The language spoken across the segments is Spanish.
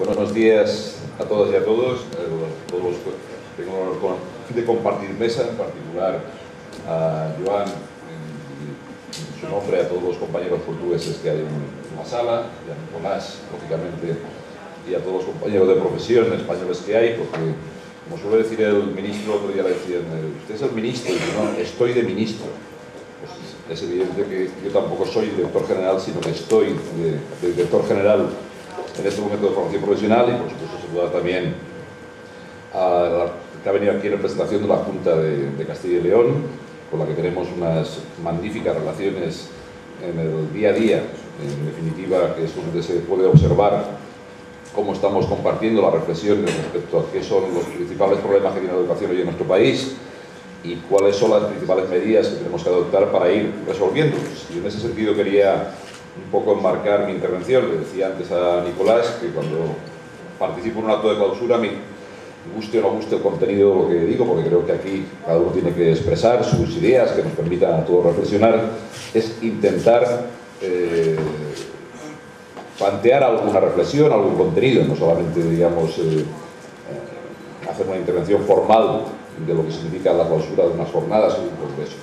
Buenos días a todas y a todos. Tengo el honor de compartir mesa, en particular a Joan, en su nombre, a todos los compañeros portugueses que hay en la sala, y a Nicolás, lógicamente, y a todos los compañeros de profesión españoles que hay, porque, como suele decir el ministro, otro día le decían, usted es el ministro, y yo, no, estoy de ministro. Pues es evidente que yo tampoco soy director general, sino que estoy de director general en este momento de formación profesional, y por supuesto saludar también a la que ha venido aquí en representación de la Junta de Castilla y León, con la que tenemos unas magníficas relaciones en el día a día, en definitiva, que es donde se puede observar cómo estamos compartiendo las reflexiones respecto a qué son los principales problemas que tiene la educación hoy en nuestro país y cuáles son las principales medidas que tenemos que adoptar para ir resolviéndolos. Y en ese sentido quería un poco enmarcar mi intervención. Le decía antes a Nicolás que cuando participo en un acto de clausura, me guste o no guste el contenido de lo que digo, porque creo que aquí cada uno tiene que expresar sus ideas que nos permitan a todos reflexionar, es intentar plantear alguna reflexión, algún contenido, no solamente, digamos, hacer una intervención formal de lo que significa la clausura de unas jornadas o un congreso.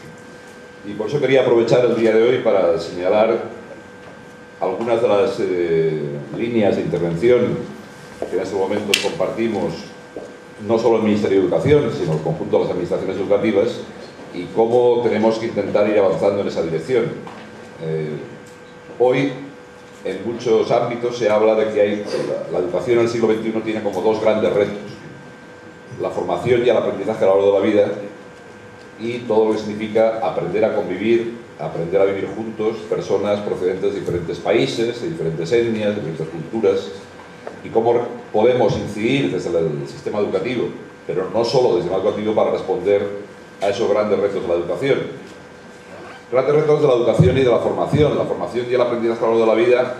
Y por eso quería aprovechar el día de hoy para señalar algunas de las líneas de intervención que en estos momentos compartimos no solo el Ministerio de Educación, sino el conjunto de las administraciones educativas, y cómo tenemos que intentar ir avanzando en esa dirección. Hoy, en muchos ámbitos, se habla de que la educación en el siglo XXI tiene como dos grandes retos: la formación y el aprendizaje a lo largo de la vida, y todo lo que significa aprender a convivir, aprender a vivir juntos, personas procedentes de diferentes países, de diferentes etnias, de diferentes culturas, y cómo podemos incidir desde el sistema educativo, pero no solo desde el sistema educativo, para responder a esos grandes retos de la educación. Grandes retos de la educación y de la formación. La formación y el aprendizaje a lo largo de la vida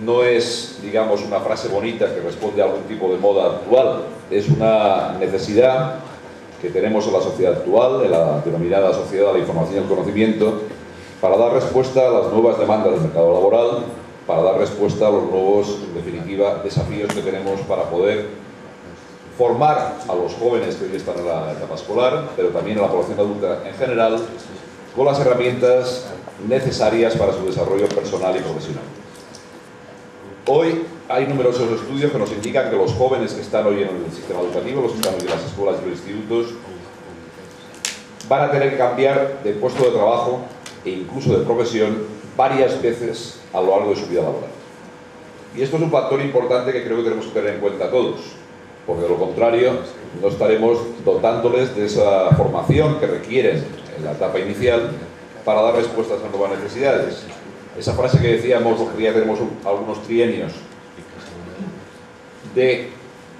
no es, digamos, una frase bonita que responde a algún tipo de moda actual. Es una necesidad que tenemos en la sociedad actual, en la denominada sociedad de la información y el conocimiento, para dar respuesta a las nuevas demandas del mercado laboral, para dar respuesta a los nuevos, en definitiva, desafíos que tenemos para poder formar a los jóvenes que hoy están en la etapa escolar, pero también a la población adulta en general, con las herramientas necesarias para su desarrollo personal y profesional. Hoy hay numerosos estudios que nos indican que los jóvenes que están hoy en el sistema educativo, los que están hoy en las escuelas y los institutos, van a tener que cambiar de puesto de trabajo e incluso de profesión varias veces a lo largo de su vida laboral. Y esto es un factor importante que creo que tenemos que tener en cuenta todos, porque de lo contrario no estaremos dotándoles de esa formación que requieren en la etapa inicial para dar respuestas a nuevas necesidades. Esa frase que decíamos, porque ya tenemos algunos trienios de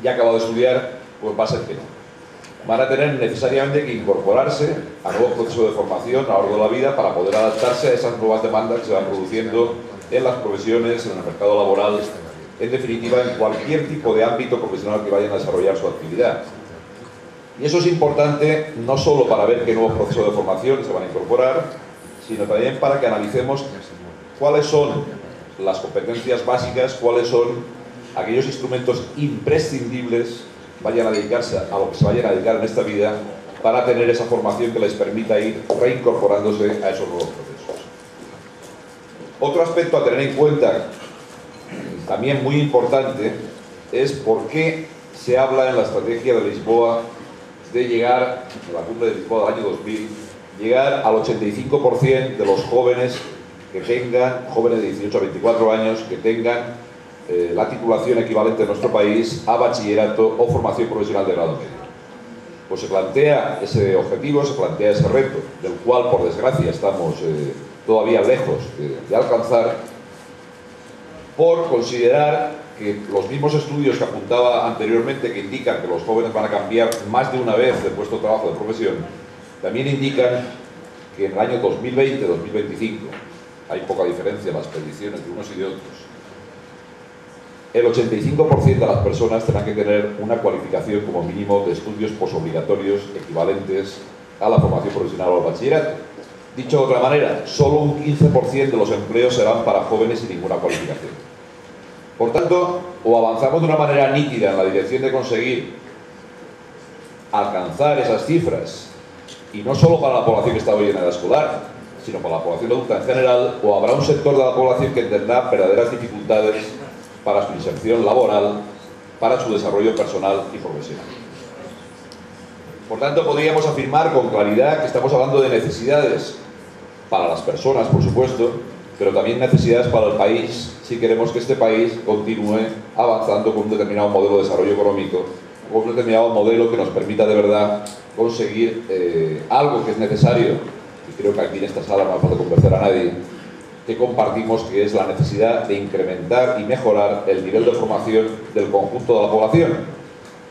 ya acabado de estudiar, pues va a ser que no. Van a tener necesariamente que incorporarse a nuevos procesos de formación a lo largo de la vida para poder adaptarse a esas nuevas demandas que se van produciendo en las profesiones, en el mercado laboral, en definitiva, en cualquier tipo de ámbito profesional que vayan a desarrollar su actividad. Y eso es importante no solo para ver qué nuevos procesos de formación se van a incorporar, sino también para que analicemos cuáles son las competencias básicas, cuáles son aquellos instrumentos imprescindibles vayan a dedicarse a lo que se vayan a dedicar en esta vida para tener esa formación que les permita ir reincorporándose a esos nuevos procesos. Otro aspecto a tener en cuenta, también muy importante, es por qué se habla en la estrategia de Lisboa de llegar, en la cumbre de Lisboa del año 2000, llegar al 85% de los jóvenes que tengan, jóvenes de 18 a 24 años, que tengan la titulación equivalente en nuestro país a bachillerato o formación profesional de grado medio. Pues se plantea ese objetivo, se plantea ese reto, del cual, por desgracia, estamos todavía lejos de alcanzar, por considerar que los mismos estudios que apuntaba anteriormente, que indican que los jóvenes van a cambiar más de una vez de puesto de trabajo, de profesión, también indican que en el año 2020-2025, hay poca diferencia en las predicciones de unos y de otros, el 85% de las personas tendrán que tener una cualificación como mínimo de estudios posobligatorios equivalentes a la formación profesional o al bachillerato. Dicho de otra manera, solo un 15% de los empleos serán para jóvenes sin ninguna cualificación. Por tanto, o avanzamos de una manera nítida en la dirección de conseguir alcanzar esas cifras, y no solo para la población que está hoy en edad escolar, sino para la población adulta en general, o habrá un sector de la población que tendrá verdaderas dificultades para su inserción laboral, para su desarrollo personal y profesional. Por tanto, podríamos afirmar con claridad que estamos hablando de necesidades para las personas, por supuesto, pero también necesidades para el país, si queremos que este país continúe avanzando con un determinado modelo de desarrollo económico, con un determinado modelo que nos permita de verdad conseguir algo que es necesario, y creo que aquí en esta sala no hace falta convencer a nadie, que compartimos, que es la necesidad de incrementar y mejorar el nivel de formación del conjunto de la población.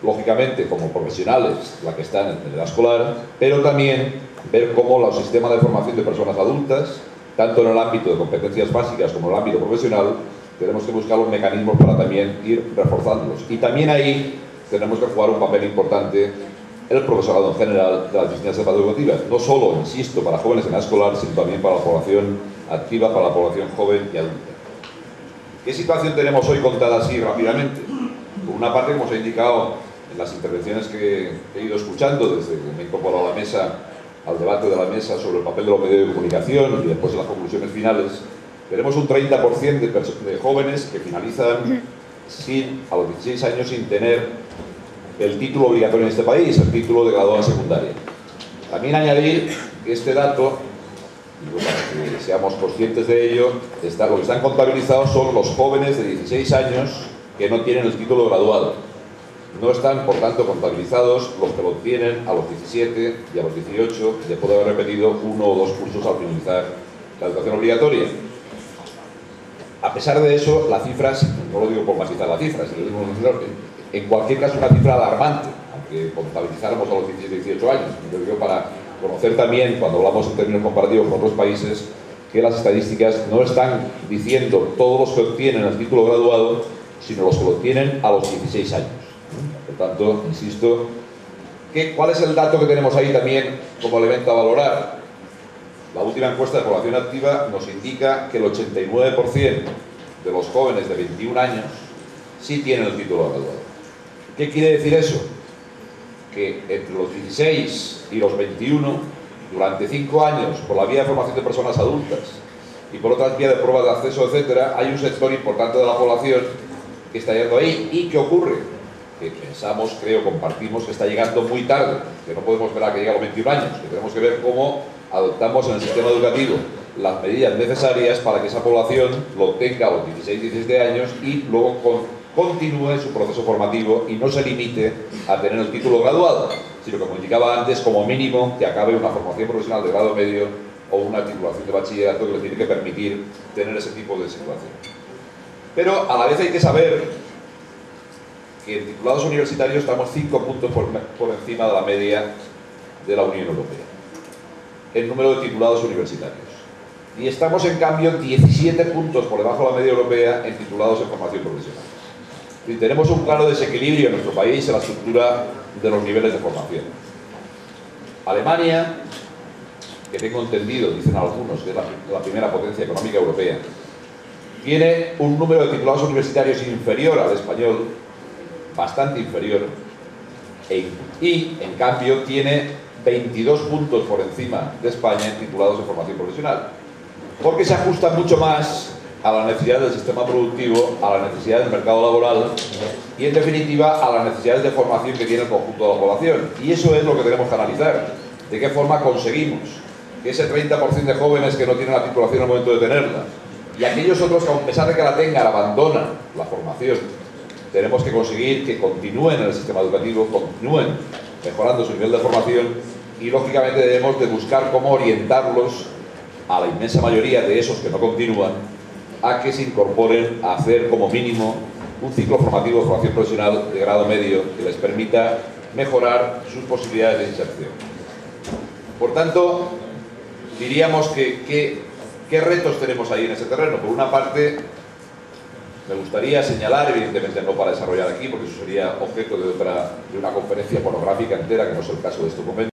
Lógicamente, como profesionales, la que están en edad escolar, pero también ver cómo los sistemas de formación de personas adultas, tanto en el ámbito de competencias básicas como en el ámbito profesional, tenemos que buscar los mecanismos para también ir reforzándolos. Y también ahí tenemos que jugar un papel importante el profesorado en general de las disciplinas educativas, no solo, insisto, para jóvenes en edad escolar, sino también para la población activa, para la población joven y adulta. ¿Qué situación tenemos hoy contada así rápidamente? Por una parte, como os he indicado en las intervenciones que he ido escuchando desde que me he incorporado a la mesa, al debate de la mesa sobre el papel de los medios de comunicación y después de las conclusiones finales, tenemos un 30% de jóvenes que finalizan a los 16 años sin tener el título obligatorio en este país, el título de graduado secundaria. También añadir que este dato, y para que seamos conscientes de ello, lo que están contabilizados son los jóvenes de 16 años que no tienen el título graduado. No están, por tanto, contabilizados los que lo tienen a los 17 y a los 18, después de haber repetido 1 o 2 cursos al finalizar la educación obligatoria. A pesar de eso, las cifras, no lo digo por matizar las cifras, en cualquier caso una cifra alarmante, aunque contabilizáramos a los 17 y 18 años. Yo digo para conocer también, cuando hablamos en términos comparativos con otros países, que las estadísticas no están diciendo todos los que obtienen el título graduado, sino los que lo tienen a los 16 años. Por tanto, insisto, ¿cuál es el dato que tenemos ahí también como elemento a valorar? La última encuesta de población activa nos indica que el 89% de los jóvenes de 21 años sí tienen el título graduado. ¿Qué quiere decir eso? Que entre los 16 y los 21, durante 5 años, por la vía de formación de personas adultas y por otras vías de pruebas de acceso, etcétera, hay un sector importante de la población que está llegando ahí. ¿Y qué ocurre? Que pensamos, creo, compartimos que está llegando muy tarde, que no podemos esperar a que llegue a los 21 años, que tenemos que ver cómo adoptamos en el sistema educativo las medidas necesarias para que esa población lo tenga a los 16 y 17 años y luego continúe su proceso formativo y no se limite a tener el título graduado, sino que, como indicaba antes, como mínimo que acabe una formación profesional de grado medio o una titulación de bachillerato que le tiene que permitir tener ese tipo de situación. Pero a la vez hay que saber que en titulados universitarios estamos 5 puntos por encima de la media de la Unión Europea, el número de titulados universitarios. Y estamos, en cambio, 17 puntos por debajo de la media europea en titulados en formación profesional. Y tenemos un claro desequilibrio en nuestro país en la estructura de los niveles de formación. Alemania, que tengo entendido, dicen algunos, que es la primera potencia económica europea, tiene un número de titulados universitarios inferior al español, bastante inferior, y en cambio tiene 22 puntos por encima de España en titulados en formación profesional, porque se ajusta mucho más a la necesidad del sistema productivo, a la necesidad del mercado laboral y, en definitiva, a las necesidades de formación que tiene el conjunto de la población. Y eso es lo que tenemos que analizar. ¿De qué forma conseguimos que ese 30% de jóvenes que no tienen la titulación al momento de tenerla y aquellos otros que, a pesar de que la tengan, abandonan la formación, tenemos que conseguir que continúen en el sistema educativo, continúen mejorando su nivel de formación y, lógicamente, debemos de buscar cómo orientarlos, a la inmensa mayoría de esos que no continúan, a que se incorporen a hacer como mínimo un ciclo formativo de formación profesional de grado medio que les permita mejorar sus posibilidades de inserción. Por tanto, diríamos que ¿qué retos tenemos ahí en ese terreno? Por una parte, me gustaría señalar, evidentemente no para desarrollar aquí, porque eso sería objeto de una conferencia monográfica entera, que no es el caso de este momento,